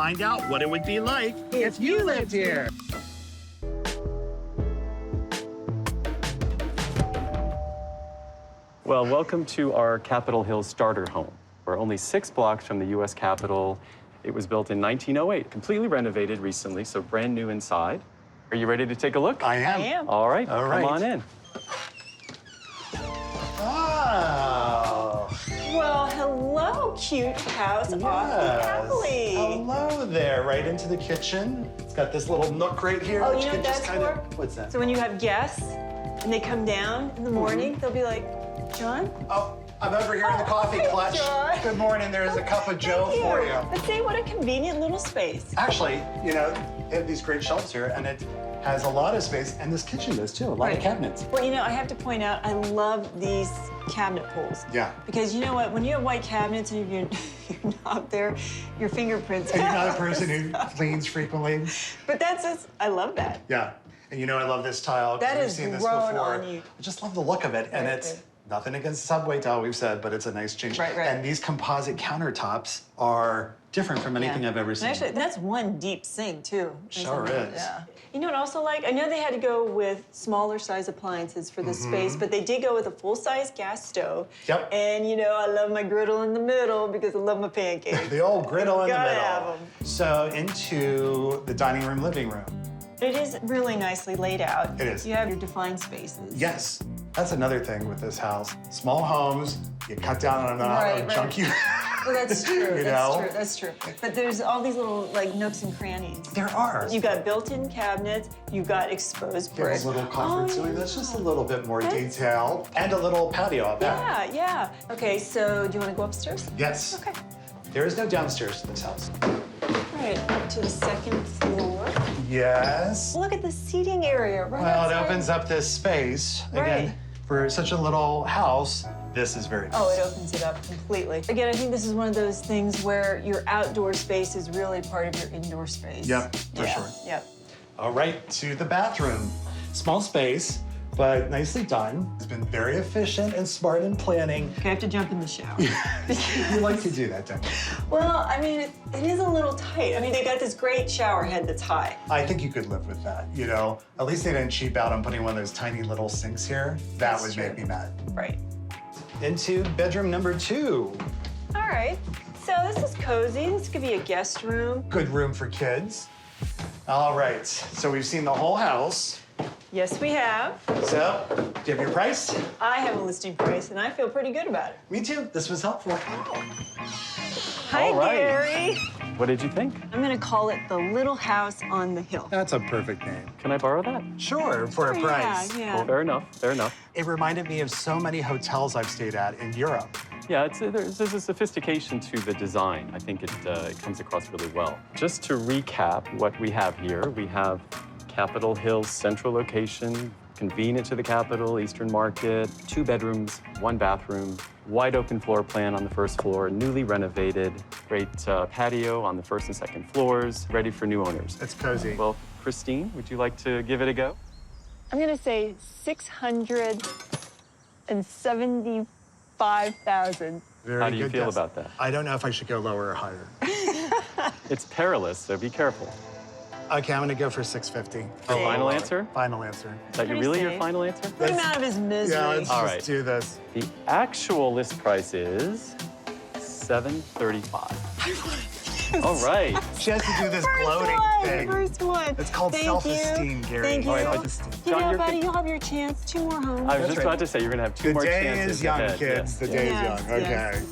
find out what it would be like if you lived here. Well, welcome to our Capitol Hill starter home. We're only 6 blocks from the U.S. Capitol. It was built in 1908, completely renovated recently, so brand new inside. Are you ready to take a look? I am. All right, All right. come on in. Oh. Well, hello, cute house off the Happily. Hello there, right into the kitchen. It's got this little nook right here. Oh, that you know can what just that's kinda- for? What's that? So when you have guests and they come down in the morning, they'll be like, John? Oh, I'm over here in the coffee hi, clutch. John. Good morning, there's a cup of Joe Thank for you. But see, what a convenient little space. Actually, you know, they have these great shelves here, and it has a lot of space, and this kitchen does too, a lot of cabinets. Well, you know, I have to point out, I love these cabinet pulls. Yeah. Because you know what, when you have white cabinets and you're not there, your fingerprints. And you're not a person who cleans frequently. But that's just, I love that. Yeah. And you know I love this tile. 'cause That we've has seen this grown before. on you. I just love the look of it, and Right, it's right. nothing against the subway tile we've said, but it's a nice change. Right, right. And these composite countertops are different from anything I've ever seen. And actually, that's one deep sink, too. Sure is. Yeah. You know what I also like? I know they had to go with smaller size appliances for the space, but they did go with a full-size gas stove. Yep. And, you know, I love my griddle in the middle because I love my pancakes. The old griddle in the Gotta middle. have 'em. So into the dining room, living room. It is really nicely laid out. It is. You have your defined spaces. Yes, that's another thing with this house. Small homes, you cut down on the amount Right, of right. junk you. Well, that's true. You that's know? true. That's true. But there's all these little like nooks and crannies. There are. You got built-in cabinets. You got exposed brick. There's a little comfort Oh, ceiling. That's just a little bit more That's- detail. And a little patio out back. Yeah, yeah. Okay, so do you want to go upstairs? Yes. Okay. There is no downstairs to this house. Right, up to the second floor. Yes. Look at the seating area right Well, it outside. opens up this space. Right. Again, for such a little house, this is very nice. Oh, it opens it up completely. Again, I think this is one of those things where your outdoor space is really part of your indoor space. Yep, for Yeah, sure. Yep. All right, to the bathroom. Small space, but nicely done. It's been very efficient and smart in planning. Okay, I have to jump in the shower. You like to do that, don't you? Well, I mean, it is a little tight. I mean, they got this great shower head that's high. I think you could live with that, you know? At least they didn't cheap out on putting one of those tiny little sinks here. That That's would make true. me mad. Right. Into bedroom number 2. All right. So this is cozy. This could be a guest room. Good room for kids. All right, so we've seen the whole house. Yes, we have. So, do you have your price? I have a listing price, and I feel pretty good about it. Me too. This was helpful. Hi, All right. Gary. What did you think? I'm gonna call it the Little House on the Hill. That's a perfect name. Can I borrow that? Sure, for a price. Yeah, Well, fair enough, fair enough. It reminded me of so many hotels I've stayed at in Europe. Yeah, there's a sophistication to the design. I think it comes across really well. Just to recap what we have here, we have Capitol Hill's central location, convenient to the Capitol, Eastern Market, 2 bedrooms, 1 bathroom, wide open floor plan on the first floor, newly renovated, great patio on the first and second floors, ready for new owners. It's cozy. Well, Christine, would you like to give it a go? I'm gonna say 675,000. Very How do you good feel guess. about that? I don't know if I should go lower or higher. It's perilous, so be careful. Okay, I'm gonna go for 650. Final answer? Final answer. Is that Pretty really your safe. final answer? Put him out of his misery. Yeah, let's All just right. do this. The actual list price is $735. All right. She has to do this First gloating one, thing. First one. It's called Thank self-esteem, you. Gary. Thank you. All right, Self-esteem. You John, know, you're buddy, good. you'll have your chance. 2 more homes. I was That's just right. about to say you're gonna have 2 The more day chances is young, ahead. kids. Yes, The yes. day is Yes, young. Okay. yes.